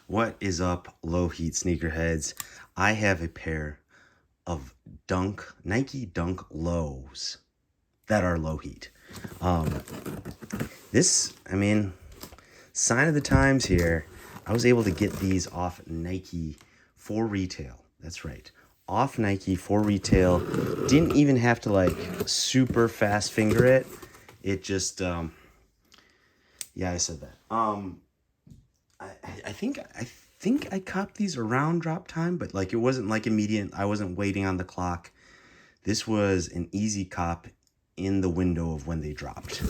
What is up, Lowheat sneakerheads? I have a pair of Nike Dunk Lows that are Lowheat. Sign of the times here. I was able to get these off Nike for retail. That's right. Off Nike for retail. Didn't even have to like super fast finger it. It just, yeah, I said that. I think I copped these around drop time, but like it wasn't like immediate. I wasn't waiting on the clock. This was an easy cop in the window of when they dropped.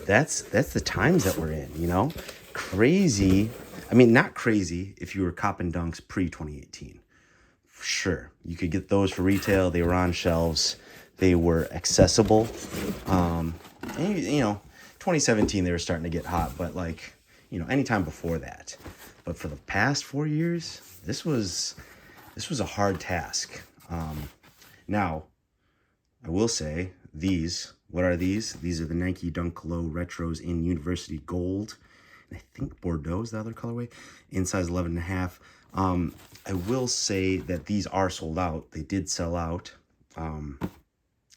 That's the times that we're in, you know? Crazy. I mean, not crazy if you were copping dunks pre-2018. Sure, you could get those for retail. They were on shelves. They were accessible. And, 2017 they were starting to get hot, but like, anytime before that. But for the past 4 years, this was a hard task. Now, I will say these. What are these? These are the Nike Dunk Low Retros in University Gold. And I think Bordeaux is the other colorway. In size 11.5. I will say that these are sold out. They did sell out.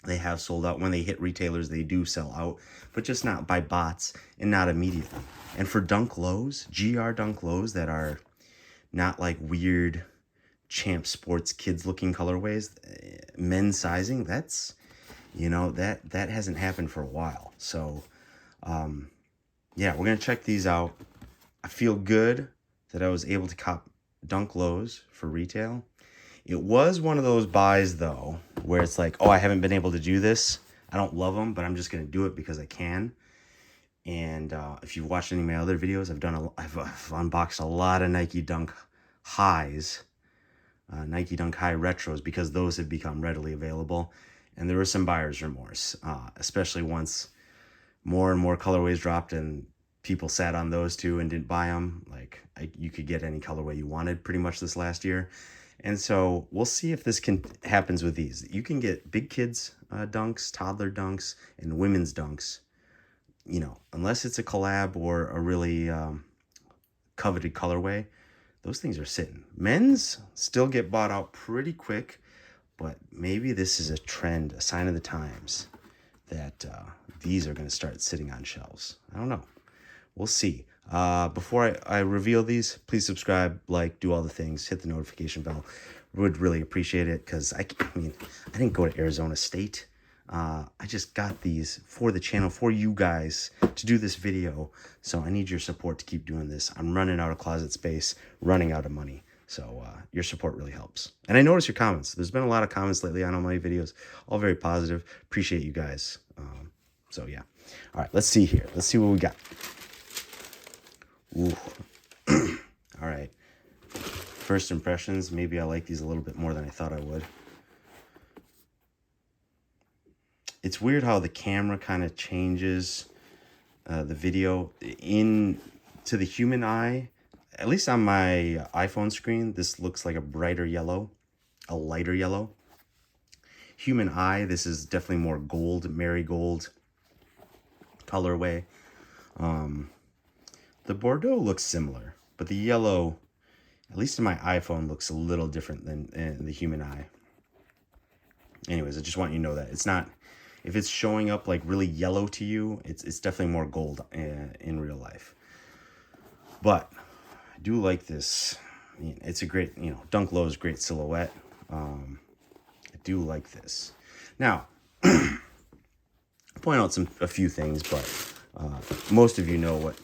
They have sold out. When they hit retailers, they do sell out. But just not by bots and not immediately. And for Dunk Lows, GR Dunk Lows that are not like weird Champ Sports kids looking colorways, men's sizing, that's, that hasn't happened for a while. So, yeah, we're going to check these out. I feel good that I was able to cop Dunk Lows for retail. It was one of those buys, though, where it's like, oh, I haven't been able to do this. I don't love them, but I'm just going to do it because I can. And if you've watched any of my other videos, I've unboxed a lot of Nike Dunk Highs, Nike Dunk High Retros, because those have become readily available. And there was some buyer's remorse, especially once more and more colorways dropped and people sat on those too and didn't buy them. Like, you could get any colorway you wanted pretty much this last year. And so we'll see if this happens with these. You can get big kids dunks, toddler dunks, and women's dunks. Unless it's a collab or a really coveted colorway, those things are sitting. Men's still get bought out pretty quick, but maybe this is a trend, a sign of the times, that these are going to start sitting on shelves. I don't know. We'll see. Before I reveal these, please subscribe, like, do all the things, hit the notification bell. Would really appreciate it, because I didn't go to Arizona State. I just got these for the channel, for you guys, to do this video. So I need your support to keep doing this. I'm running out of closet space, running out of money. So your support really helps. And I notice your comments. There's been a lot of comments lately on all my videos, all very positive. Appreciate you guys. So yeah. All right, let's see here. Let's see what we got. Ooh. All right. First impressions, maybe I like these a little bit more than I thought I would. It's weird how the camera kind of changes the video to the human eye. At least on my iPhone screen, this looks like a brighter yellow, a lighter yellow. Human eye, this is definitely more gold, marigold colorway. The Bordeaux looks similar, but the yellow, at least in my iPhone, looks a little different than the human eye. Anyways, I just want you to know that. It's not, if it's showing up like really yellow to you, it's definitely more gold in real life. But I do like this. I mean, it's a great, Dunk Low is a great silhouette. I do like this. Now, point out a few things, but most of you know what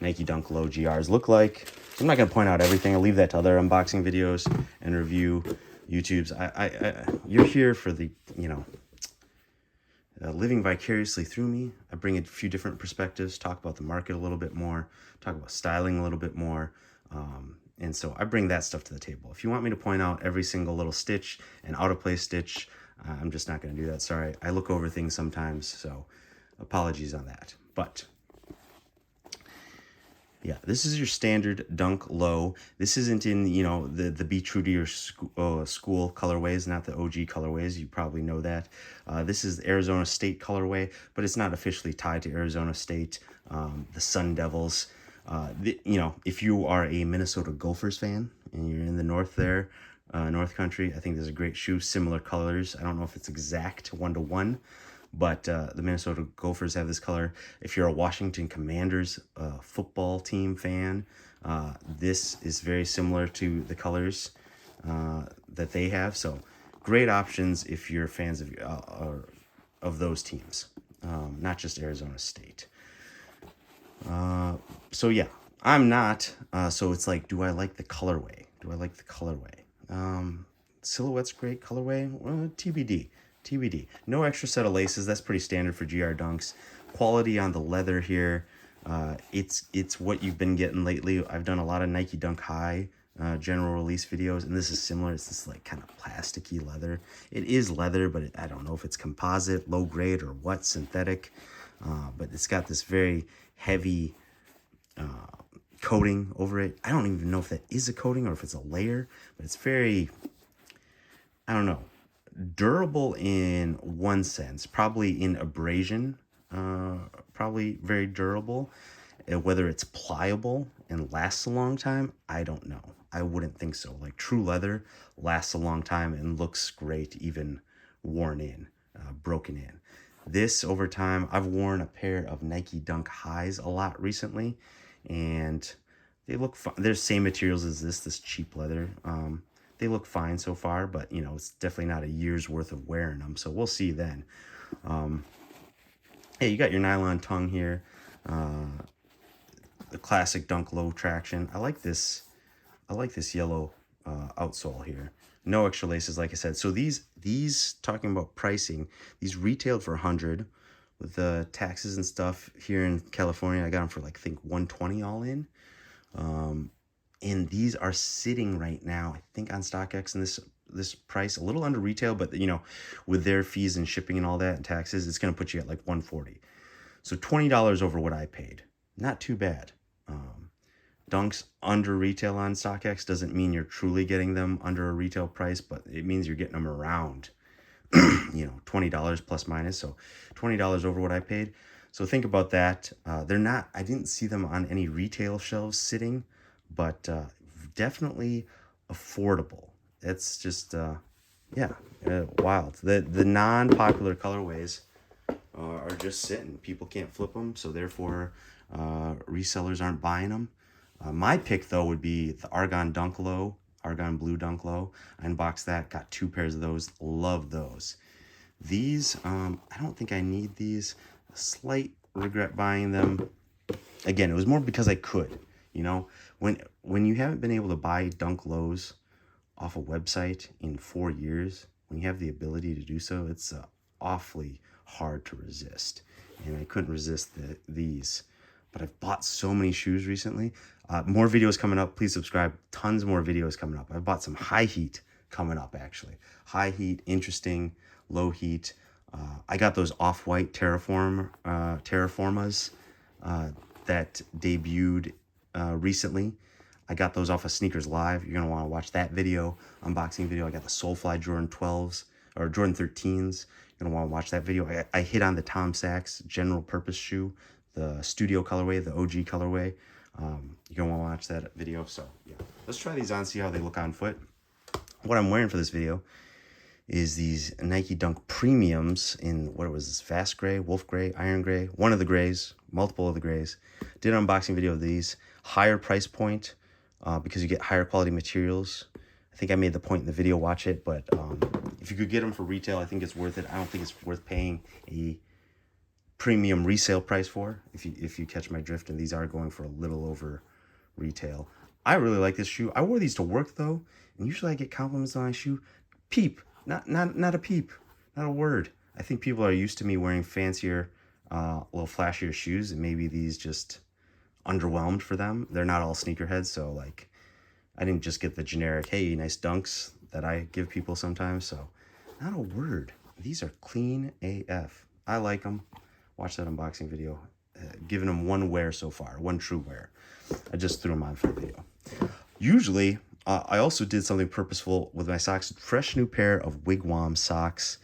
Nike Dunk Low GRs look like. So I'm not going to point out everything. I'll leave that to other unboxing videos and review YouTubes. You're here for the, living vicariously through me. I bring a few different perspectives, talk about the market a little bit more, talk about styling a little bit more. And so I bring that stuff to the table. If you want me to point out every single little stitch and out of place stitch, I'm just not going to do that. Sorry. I look over things sometimes, so apologies on that. But yeah, this is your standard Dunk Low. This isn't in, the Be True to Your School colorways, not the OG colorways. You probably know that. This is the Arizona State colorway, but it's not officially tied to Arizona State. The Sun Devils. You know, if you are a Minnesota Gophers fan and you're in the north there, North Country, I think there's a great shoe, similar colors. I don't know if it's exact 1-to-1, but the Minnesota Gophers have this color. If you're a Washington Commanders football team fan, this is very similar to the colors that they have. So great options if you're fans of those teams, not just Arizona State. So yeah, I'm not. So it's like, do I like the colorway? Do I like the colorway? Silhouette's great. Colorway, well, TBD. TBD. No extra set of laces. That's pretty standard for GR Dunks. Quality on the leather here. It's what you've been getting lately. I've done a lot of Nike Dunk High general release videos, and this is similar. It's this like kind of plasticky leather. It is leather, but I don't know if it's composite, low grade, or what, synthetic. But it's got this very heavy coating over it. I don't even know if that is a coating or if it's a layer, but it's very, I don't know, durable in one sense, probably in abrasion, probably very durable. Whether it's pliable and lasts a long time, I don't know. I wouldn't think so. Like true leather lasts a long time and looks great, even worn in, broken in. This over time, I've worn a pair of Nike Dunk Highs a lot recently, and they look fine. They're the same materials as this cheap leather. They look fine so far, but you know, it's definitely not a year's worth of wearing them. So we'll see then. Hey, you got your nylon tongue here. The classic Dunk low traction. I like this yellow outsole here. No extra laces, like I said. So these talking about pricing, these retailed for $100 with the taxes and stuff here in California. I got them for like, I think $120 all in. And these are sitting right now, I think on StockX in this price, a little under retail, but you know, with their fees and shipping and all that and taxes, it's going to put you at like $140. So $20 over what I paid. Not too bad. Dunks under retail on StockX doesn't mean you're truly getting them under a retail price, but it means you're getting them around, you know, $20 plus minus. So $20 over what I paid. So think about that. They're not, I didn't see them on any retail shelves sitting, but definitely affordable. It's just, wild. The non-popular colorways are just sitting. People can't flip them, so therefore resellers aren't buying them. My pick, though, would be the Argon Dunk Low, Argon Blue Dunk Low. I unboxed that, got 2 pairs of those. Love those. These, I don't think I need these. Slight regret buying them. Again, it was more because I could. You know, when you haven't been able to buy Dunk Lows off a website in 4 years, when you have the ability to do so, it's awfully hard to resist. And I couldn't resist these. But I've bought so many shoes recently. More videos coming up. Please subscribe. Tons more videos coming up. I've bought some high heat coming up, actually. High heat, interesting, low heat. I got those off-white Terraformas that debuted recently. I got those off of Sneakers Live. You're going to want to watch that video, unboxing video. I got the Soulfly Jordan 12s, or Jordan 13s. You're going to want to watch that video. I hit on the Tom Sachs general purpose shoe, the studio colorway, the OG colorway. You're going to want to watch that video. So yeah, let's try these on, see how they look on foot. What I'm wearing for this video is these Nike Dunk Premiums in, what was this, Fast Gray, Wolf Gray, Iron Gray, one of the grays, multiple of the grays. Did an unboxing video of these. Higher price point because you get higher quality materials. I think I made the point in the video, watch it, but if you could get them for retail, I think it's worth it. I don't think it's worth paying a premium resale price for, if you catch my drift, and these are going for a little over retail. I really like this shoe. I wore these to work though, and usually I get compliments on my shoe. Peep, not a peep, not a word. I think people are used to me wearing fancier, a little flashier shoes, and maybe these just underwhelmed for them. They're not all sneakerheads, so like I didn't just get the generic, hey, nice dunks that I give people sometimes. So not a word. These are clean AF. I like them. Watch that unboxing video. Giving them one wear so far, one true wear. I just threw them on for the video. Usually, I also did something purposeful with my socks. Fresh new pair of Wigwam socks,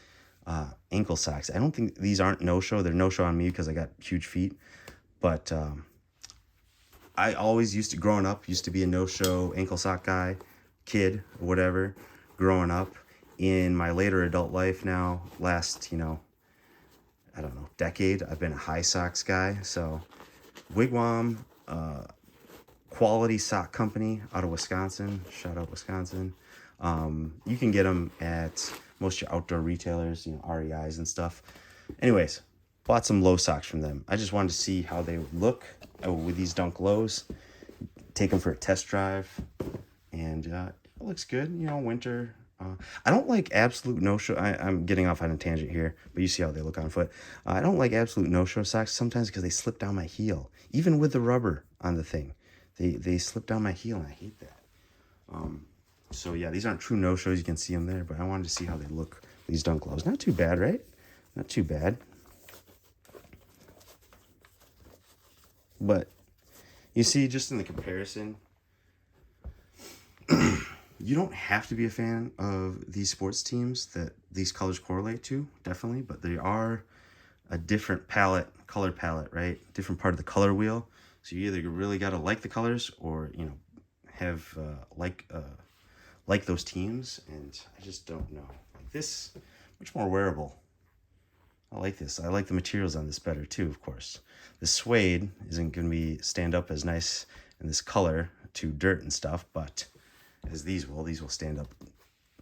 ankle socks. I don't think these aren't no-show. They're no-show on me because I got huge feet. But I always growing up, used to be a no-show ankle sock guy, kid, or whatever, growing up. In my later adult life now, last, I don't know, decade, I've been a high socks guy. So Wigwam, quality sock company out of Wisconsin. Shout out Wisconsin. You can get them at most of your outdoor retailers, REIs and stuff. Anyways, bought some low socks from them. I just wanted to see how they would look with these Dunk lows. Take them for a test drive, and it looks good. Winter. I don't like absolute no-show. I'm getting off on a tangent here, but you see how they look on foot. I don't like absolute no-show socks sometimes because they slip down my heel, even with the rubber on the thing. They slip down my heel, and I hate that. So yeah, these aren't true no-shows. You can see them there, but I wanted to see how they look. These Dunk lows, not too bad, right? Not too bad. But you see, just in the comparison, you don't have to be a fan of these sports teams that these colors correlate to, definitely, but they are a different color palette, right? Different part of the color wheel. So you either really got to like the colors or, have like those teams, and I just don't know. Like this, much more wearable. I like this. I like the materials on this better too, of course. The suede isn't going to stand up as nice in this color to dirt and stuff, but as these will stand up.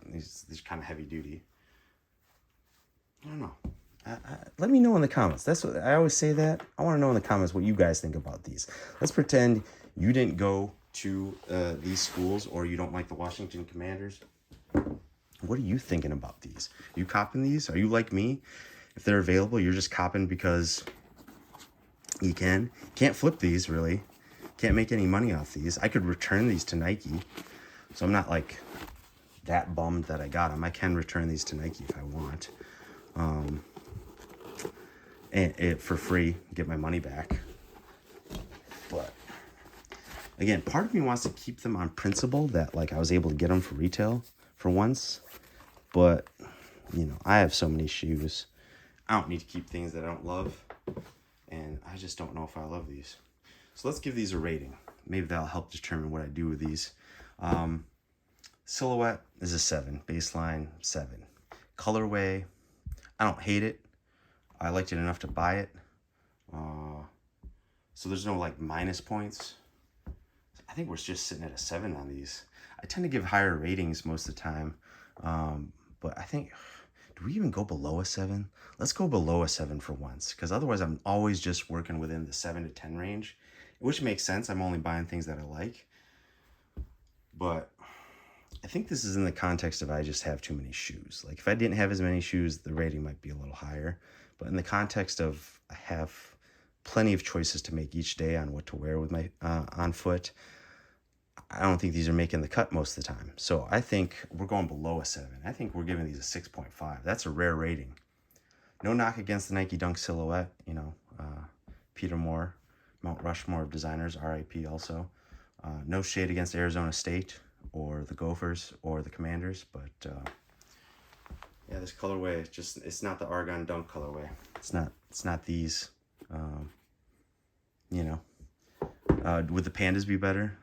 These kind of heavy duty. I don't know. Let me know in the comments. That's what I always say. That I want to know in the comments what you guys think about these. Let's pretend you didn't go to these schools, or you don't like the Washington Commanders. What are you thinking about these? Are you copping these? Are you like me? If they're available, you're just copping because you can. Can't flip these, really. Can't make any money off these. I could return these to Nike. So I'm not like that bummed that I got them. I can return these to Nike if I want. And for free, get my money back. But again, part of me wants to keep them on principle that like I was able to get them for retail for once. But, I have so many shoes. I don't need to keep things that I don't love. And I just don't know if I love these. So let's give these a rating. Maybe that'll help determine what I do with these. Silhouette is a 7. Baseline, 7. Colorway, I don't hate it. I liked it enough to buy it. So there's no like minus points. I think we're just sitting at a 7 on these. I tend to give higher ratings most of the time. But I think, do we even go below a 7? Let's go below a 7 for once, because otherwise I'm always just working within the 7 to 10 range, which makes sense. I'm only buying things that I like. But I think this is in the context of I just have too many shoes. Like if I didn't have as many shoes, the rating might be a little higher. But in the context of I have plenty of choices to make each day on what to wear with my on foot, I don't think these are making the cut most of the time. So I think we're going below a 7. I think we're giving these a 6.5. That's a rare rating. No knock against the Nike Dunk silhouette. Peter Moore, Mount Rushmore of designers, RIP also. No shade against Arizona State or the Gophers or the Commanders, but yeah, this colorway it's not the Argon Dunk colorway. It's not these. Would the Pandas be better?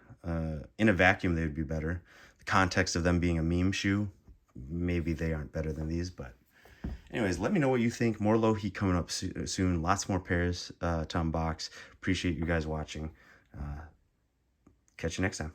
In a vacuum, they would be better. The context of them being a meme shoe, maybe they aren't better than these, but anyways, let me know what you think. More Lowheat coming up soon. Lots more pairs to unbox. Appreciate you guys watching. Catch you next time.